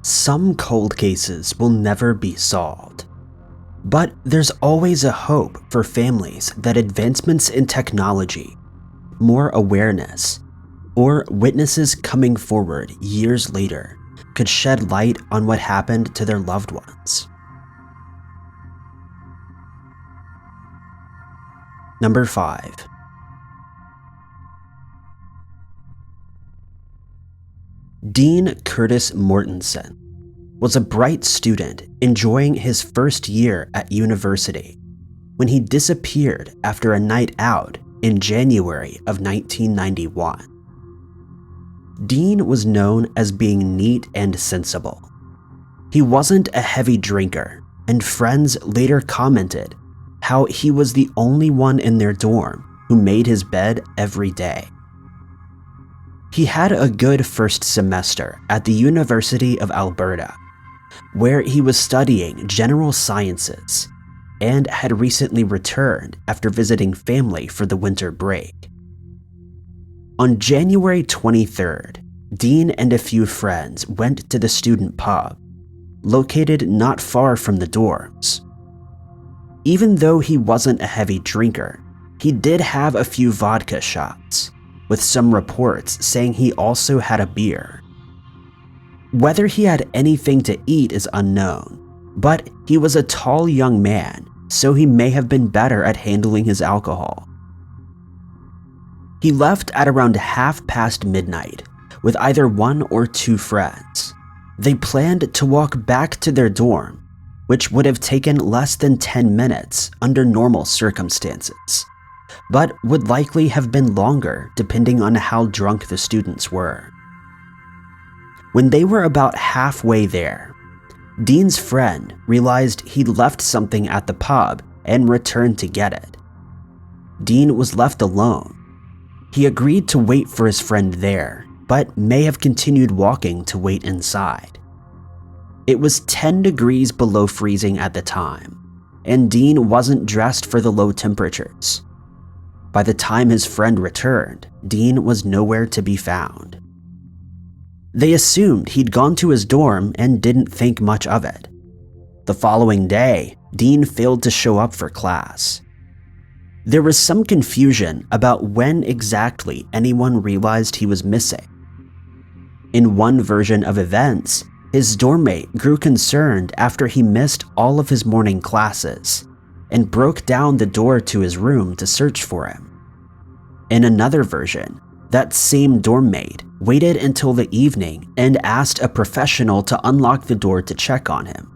Some cold cases will never be solved. But there's always a hope for families that advancements in technology, more awareness, or witnesses coming forward years later could shed light on what happened to their loved ones. Number 5. Dean Curtis Mortensen was a bright student enjoying his first year at university when he disappeared after a night out in January of 1991. Dean was known as being neat and sensible. He wasn't a heavy drinker, and friends later commented how he was the only one in their dorm who made his bed every day. He had a good first semester at the University of Alberta, where he was studying general sciences and had recently returned after visiting family for the winter break. On January 23rd, Dean and a few friends went to the student pub, located not far from the dorms. Even though he wasn't a heavy drinker, he did have a few vodka shots, with some reports saying he also had a beer. Whether he had anything to eat is unknown, but he was a tall young man, so he may have been better at handling his alcohol. He left at around midnight with either one or two friends. They planned to walk back to their dorm, which would have taken less than 10 minutes under normal circumstances, but would likely have been longer depending on how drunk the students were. When they were about halfway there, Dean's friend realized he'd left something at the pub and returned to get it. Dean was left alone. He agreed to wait for his friend there, but may have continued walking to wait inside. It was 10 degrees below freezing at the time, and Dean wasn't dressed for the low temperatures. By the time his friend returned, Dean was nowhere to be found. They assumed he'd gone to his dorm and didn't think much of it. The following day, Dean failed to show up for class. There was some confusion about when exactly anyone realized he was missing. In one version of events, his dormmate grew concerned after he missed all of his morning classes and broke down the door to his room to search for him. In another version, that same dormmate waited until the evening and asked a professional to unlock the door to check on him.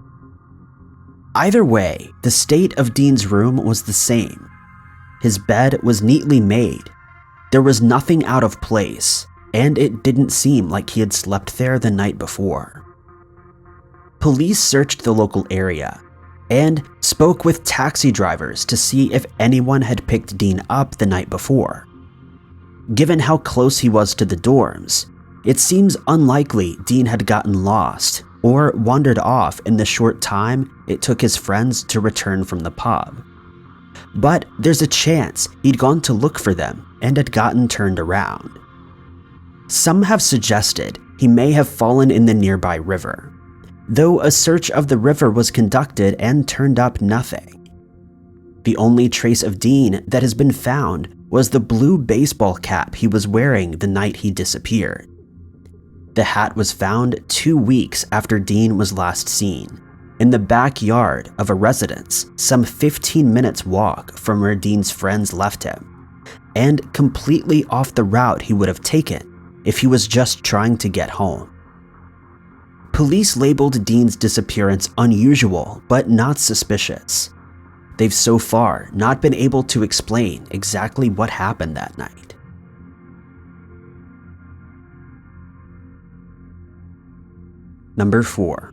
Either way, the state of Dean's room was the same. His bed was neatly made. There was nothing out of place, and it didn't seem like he had slept there the night before. Police searched the local area and spoke with taxi drivers to see if anyone had picked Dean up the night before. Given how close he was to the dorms, it seems unlikely Dean had gotten lost or wandered off in the short time it took his friends to return from the pub. But there's a chance he'd gone to look for them and had gotten turned around. Some have suggested he may have fallen in the nearby river, though a search of the river was conducted and turned up nothing. The only trace of Dean that has been found was the blue baseball cap he was wearing the night he disappeared. The hat was found 2 weeks after Dean was last seen, in the backyard of a residence some 15 minutes walk from where Dean's friends left him, and completely off the route he would have taken if he was just trying to get home. Police labeled Dean's disappearance unusual but not suspicious. They've so far not been able to explain exactly what happened that night. Number 4.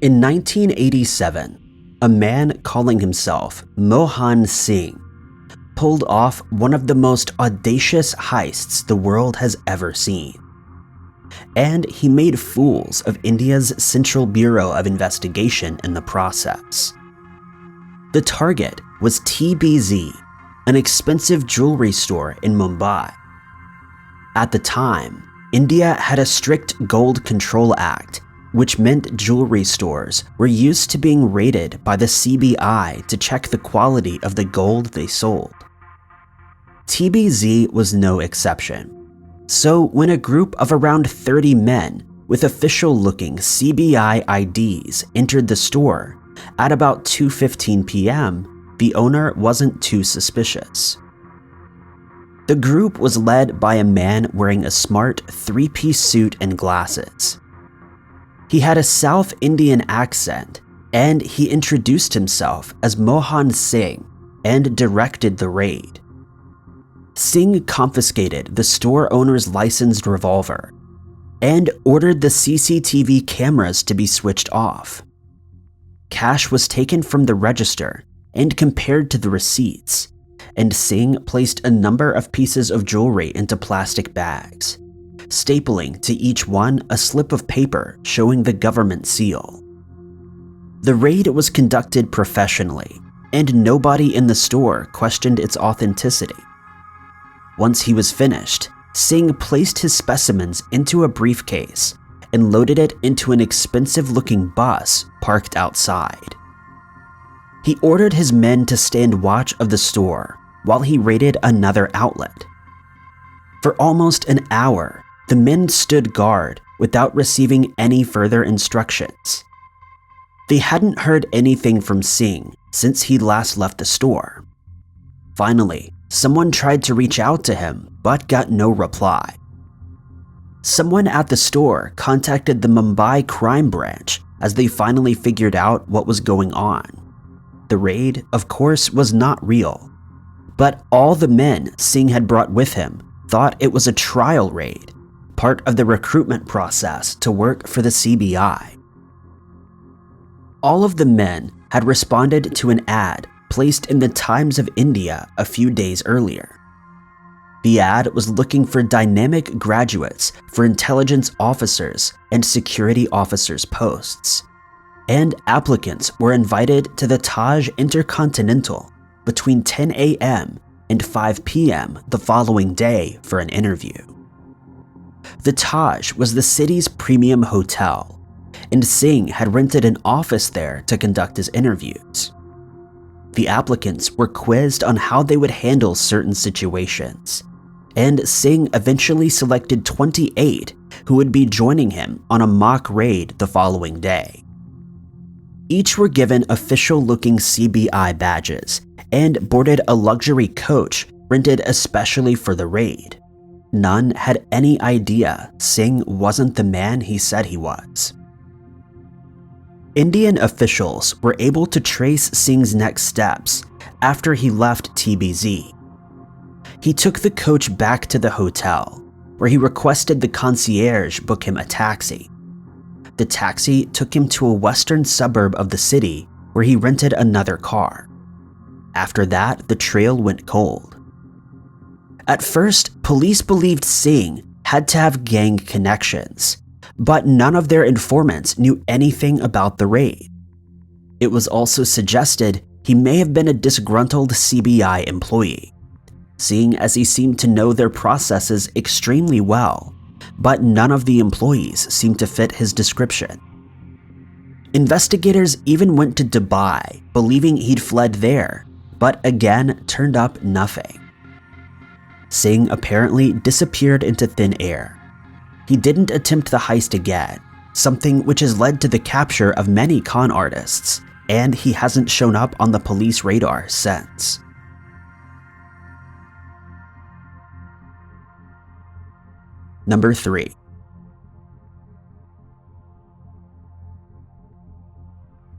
In 1987, a man calling himself Mohan Singh pulled off one of the most audacious heists the world has ever seen. And he made fools of India's Central Bureau of Investigation in the process. The target was TBZ, an expensive jewelry store in Mumbai. At the time, India had a strict Gold Control Act, which meant jewelry stores were used to being raided by the CBI to check the quality of the gold they sold. TBZ was no exception. So when a group of around 30 men with official-looking CBI IDs entered the store at about 2:15 p.m., the owner wasn't too suspicious. The group was led by a man wearing a smart three-piece suit and glasses. He had a South Indian accent, and he introduced himself as Mohan Singh and directed the raid. Singh confiscated the store owner's licensed revolver and ordered the CCTV cameras to be switched off. Cash was taken from the register and compared to the receipts, and Singh placed a number of pieces of jewelry into plastic bags, stapling to each one a slip of paper showing the government seal. The raid was conducted professionally, and nobody in the store questioned its authenticity. Once he was finished, Singh placed his specimens into a briefcase and loaded it into an expensive-looking bus parked outside. He ordered his men to stand watch of the store while he raided another outlet. For almost an hour, the men stood guard without receiving any further instructions. They hadn't heard anything from Singh since he last left the store. Finally, someone tried to reach out to him but got no reply. Someone at the store contacted the Mumbai crime branch as they finally figured out what was going on. The raid, of course, was not real, but all the men Singh had brought with him thought it was a trial raid, part of the recruitment process to work for the CBI. All of the men had responded to an ad placed in the Times of India a few days earlier. The ad was looking for dynamic graduates for intelligence officers and security officers posts, and applicants were invited to the Taj Intercontinental between 10 a.m. and 5 p.m. the following day for an interview. The Taj was the city's premium hotel, and Singh had rented an office there to conduct his interviews. The applicants were quizzed on how they would handle certain situations, and Singh eventually selected 28 who would be joining him on a mock raid the following day. Each were given official-looking CBI badges and boarded a luxury coach rented especially for the raid. None had any idea Singh wasn't the man he said he was. Indian officials were able to trace Singh's next steps after he left TBZ. He took the coach back to the hotel, where he requested the concierge book him a taxi. The taxi took him to a western suburb of the city where he rented another car. After that, the trail went cold. At first, police believed Singh had to have gang connections, but none of their informants knew anything about the raid. It was also suggested he may have been a disgruntled CBI employee, seeing as he seemed to know their processes extremely well, but none of the employees seemed to fit his description. Investigators even went to Dubai, believing he'd fled there, but again turned up nothing. Singh apparently disappeared into thin air. He didn't attempt the heist again, something which has led to the capture of many con artists, and he hasn't shown up on the police radar since. Number 3.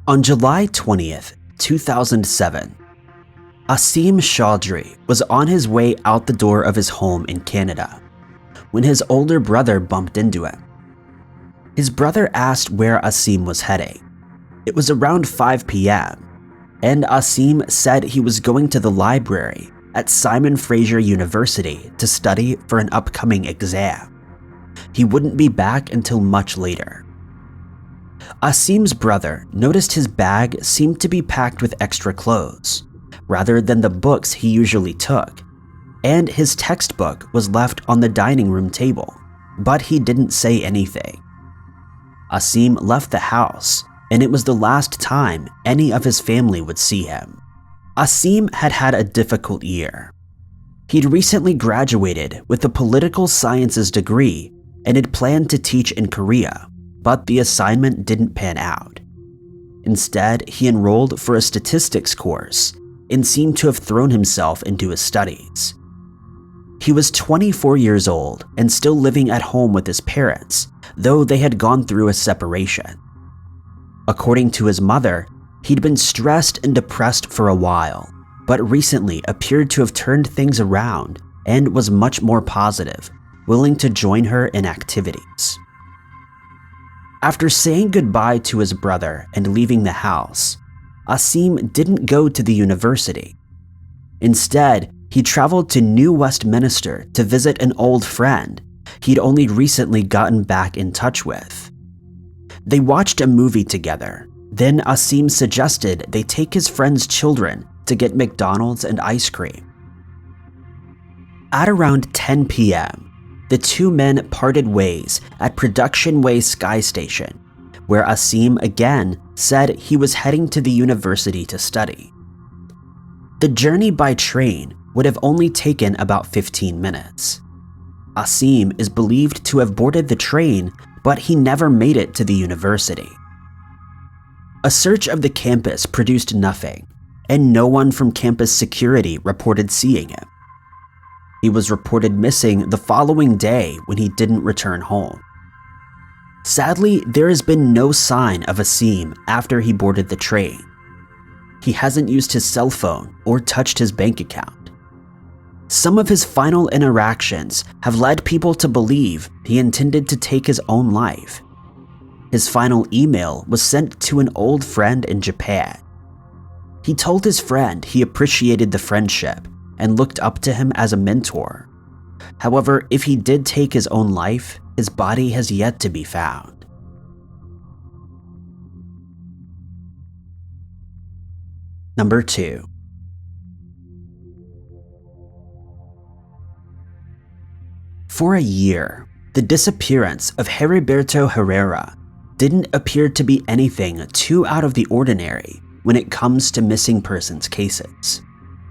On July 20th, 2007, Asim Chaudhry was on his way out the door of his home in Canada when his older brother bumped into him. His brother asked where Asim was heading. It was around 5 p.m., and Asim said he was going to the library at Simon Fraser University to study for an upcoming exam. He wouldn't be back until much later. Asim's brother noticed his bag seemed to be packed with extra clothes, rather than the books he usually took, and his textbook was left on the dining room table, but he didn't say anything. Asim left the house, and it was the last time any of his family would see him. Asim had had a difficult year. He'd recently graduated with a political sciences degree and had planned to teach in Korea, but the assignment didn't pan out. Instead, he enrolled for a statistics course and seemed to have thrown himself into his studies. He was 24 years old and still living at home with his parents, though they had gone through a separation. According to his mother, he'd been stressed and depressed for a while, but recently appeared to have turned things around and was much more positive, willing to join her in activities. After saying goodbye to his brother and leaving the house, Asim didn't go to the university. Instead, he traveled to New Westminster to visit an old friend he'd only recently gotten back in touch with. They watched a movie together. Then Asim suggested they take his friend's children to get McDonald's and ice cream. At around 10 p.m., the two men parted ways at Production Way Sky Station, where Asim again said he was heading to the university to study. The journey by train would have only taken about 15 minutes. Asim is believed to have boarded the train, but he never made it to the university. A search of the campus produced nothing, and no one from campus security reported seeing him. He was reported missing the following day when he didn't return home. Sadly, there has been no sign of Asim after he boarded the train. He hasn't used his cell phone or touched his bank account. Some of his final interactions have led people to believe he intended to take his own life. His final email was sent to an old friend in Japan. He told his friend he appreciated the friendship and looked up to him as a mentor. However, if he did take his own life, his body has yet to be found. Number 2. For a year, the disappearance of Heriberto Herrera didn't appear to be anything too out of the ordinary when it comes to missing persons cases.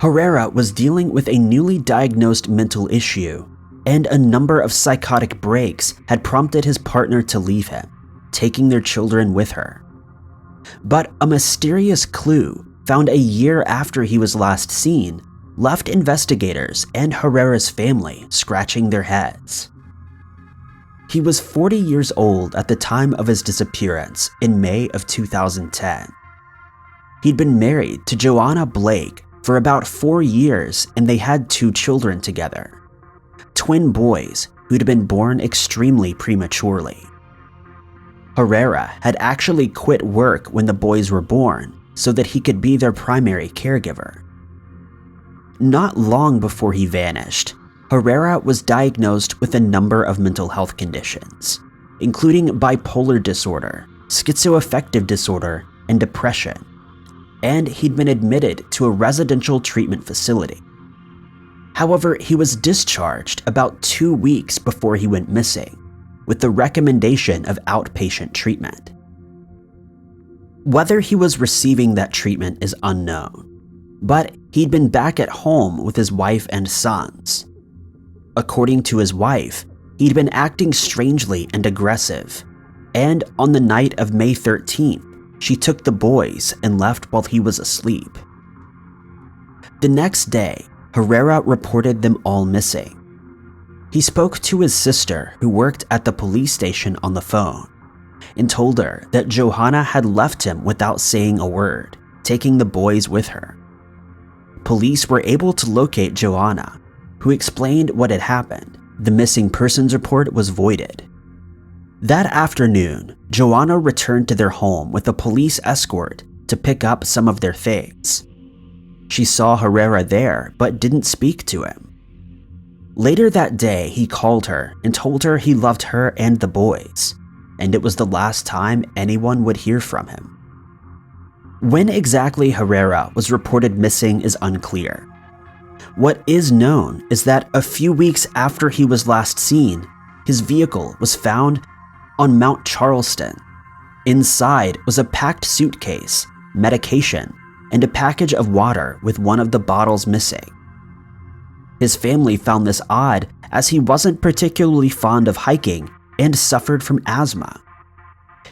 Herrera was dealing with a newly diagnosed mental issue, and a number of psychotic breaks had prompted his partner to leave him, taking their children with her. But a mysterious clue found a year after he was last seen left investigators and Herrera's family scratching their heads. He was 40 years old at the time of his disappearance in May of 2010. He'd been married to Joanna Blake for about 4 years, and they had 2 children together, twin boys who'd been born extremely prematurely. Herrera had actually quit work when the boys were born so that he could be their primary caregiver. Not long before he vanished, Herrera was diagnosed with a number of mental health conditions, including bipolar disorder, schizoaffective disorder, and depression, and he'd been admitted to a residential treatment facility. However, he was discharged about 2 weeks before he went missing, with the recommendation of outpatient treatment. Whether he was receiving that treatment is unknown, but he'd been back at home with his wife and sons. According to his wife, he'd been acting strangely and aggressive, and on the night of May 13th, she took the boys and left while he was asleep. The next day, Herrera reported them all missing. He spoke to his sister, who worked at the police station, on the phone, and told her that Johanna had left him without saying a word, taking the boys with her. Police were able to locate Joanna, who explained what had happened. The missing persons report was voided. That afternoon, Joanna returned to their home with a police escort to pick up some of their things. She saw Herrera there but didn't speak to him. Later that day, he called her and told her he loved her and the boys, and it was the last time anyone would hear from him. When exactly Herrera was reported missing is unclear. What is known is that a few weeks after he was last seen, his vehicle was found on Mount Charleston. Inside was a packed suitcase, medication, and a package of water with one of the bottles missing. His family found this odd as he wasn't particularly fond of hiking and suffered from asthma.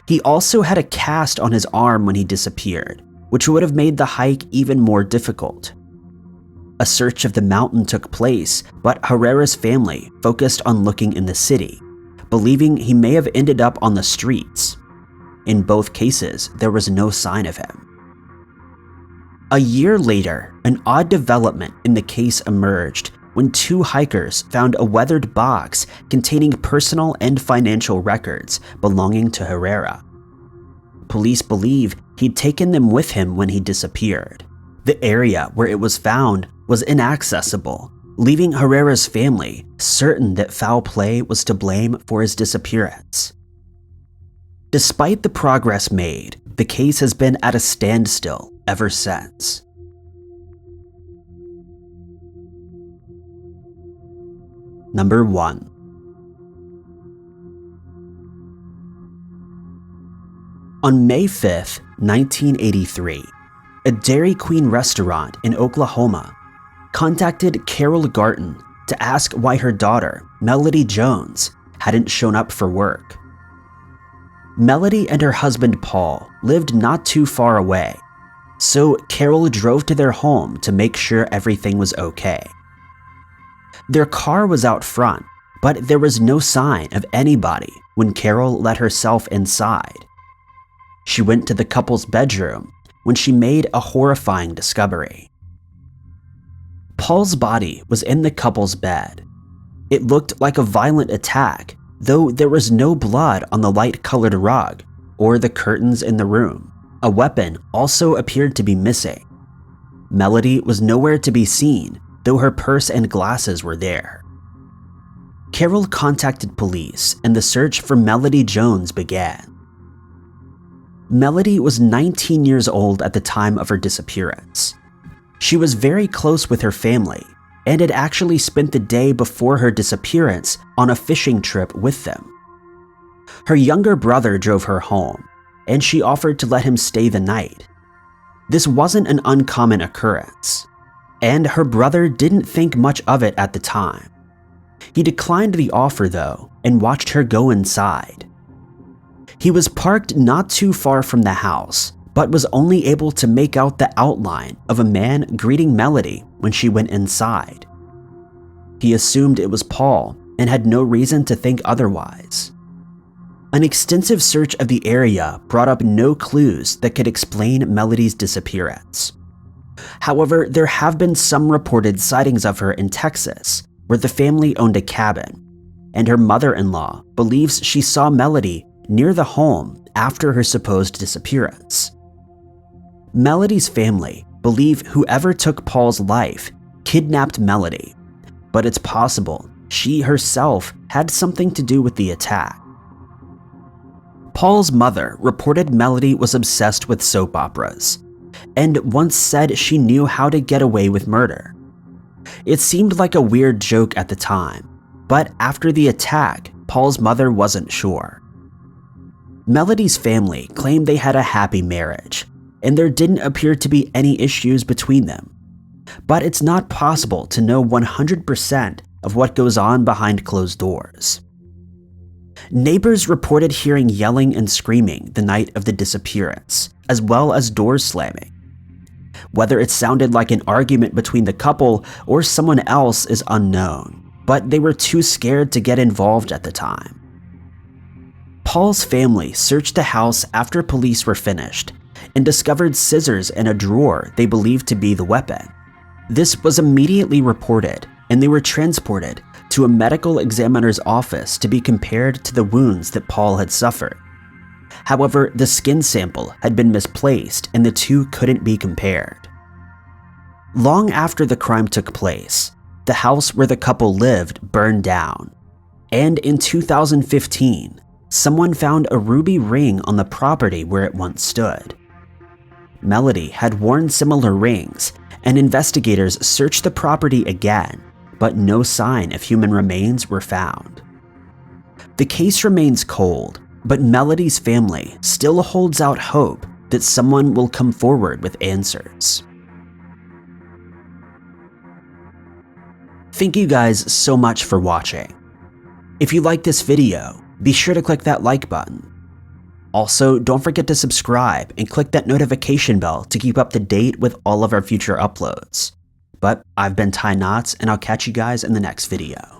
He also had a cast on his arm when he disappeared, which would have made the hike even more difficult. A search of the mountain took place, but Herrera's family focused on looking in the city, believing he may have ended up on the streets. In both cases, there was no sign of him. A year later, an odd development in the case emerged when two hikers found a weathered box containing personal and financial records belonging to Herrera. Police believe he'd taken them with him when he disappeared. The area where it was found was inaccessible, leaving Herrera's family certain that foul play was to blame for his disappearance. Despite the progress made, the case has been at a standstill ever since. Number 1. On May 5, 1983, a Dairy Queen restaurant in Oklahoma contacted Carol Garton to ask why her daughter, Melody Jones, hadn't shown up for work. Melody and her husband Paul lived not too far away, so Carol drove to their home to make sure everything was okay. Their car was out front, but there was no sign of anybody when Carol let herself inside. She went to the couple's bedroom when she made a horrifying discovery. Paul's body was in the couple's bed. It looked like a violent attack, though there was no blood on the light-colored rug or the curtains in the room. A weapon also appeared to be missing. Melody was nowhere to be seen, though her purse and glasses were there. Carol contacted police and the search for Melody Jones began. Melody was 19 years old at the time of her disappearance. She was very close with her family and had actually spent the day before her disappearance on a fishing trip with them. Her younger brother drove her home, and she offered to let him stay the night. This wasn't an uncommon occurrence, and her brother didn't think much of it at the time. He declined the offer though and watched her go inside. He was parked not too far from the house, but was only able to make out the outline of a man greeting Melody when she went inside. He assumed it was Paul and had no reason to think otherwise. An extensive search of the area brought up no clues that could explain Melody's disappearance. However, there have been some reported sightings of her in Texas, where the family owned a cabin, and her mother-in-law believes she saw Melody near the home after her supposed disappearance. Melody's family believe whoever took Paul's life kidnapped Melody, but it's possible she herself had something to do with the attack. Paul's mother reported Melody was obsessed with soap operas, and once said she knew how to get away with murder. It seemed like a weird joke at the time, but after the attack, Paul's mother wasn't sure. Melody's family claimed they had a happy marriage, and there didn't appear to be any issues between them. But it's not possible to know 100% of what goes on behind closed doors. Neighbors reported hearing yelling and screaming the night of the disappearance, as well as doors slamming. Whether it sounded like an argument between the couple or someone else is unknown, but they were too scared to get involved at the time. Paul's family searched the house after police were finished and discovered scissors in a drawer they believed to be the weapon. This was immediately reported, and they were transported to a medical examiner's office to be compared to the wounds that Paul had suffered. However, the skin sample had been misplaced and the two couldn't be compared. Long after the crime took place, the house where the couple lived burned down, and in 2015, someone found a ruby ring on the property where it once stood. Melody had worn similar rings and investigators searched the property again, but no sign of human remains were found. The case remains cold, but Melody's family still holds out hope that someone will come forward with answers. Thank you guys so much for watching. If you like this video, be sure to click that like button. Also, don't forget to subscribe and click that notification bell to keep up to date with all of our future uploads. But I've been Ty Knotts, and I'll catch you guys in the next video.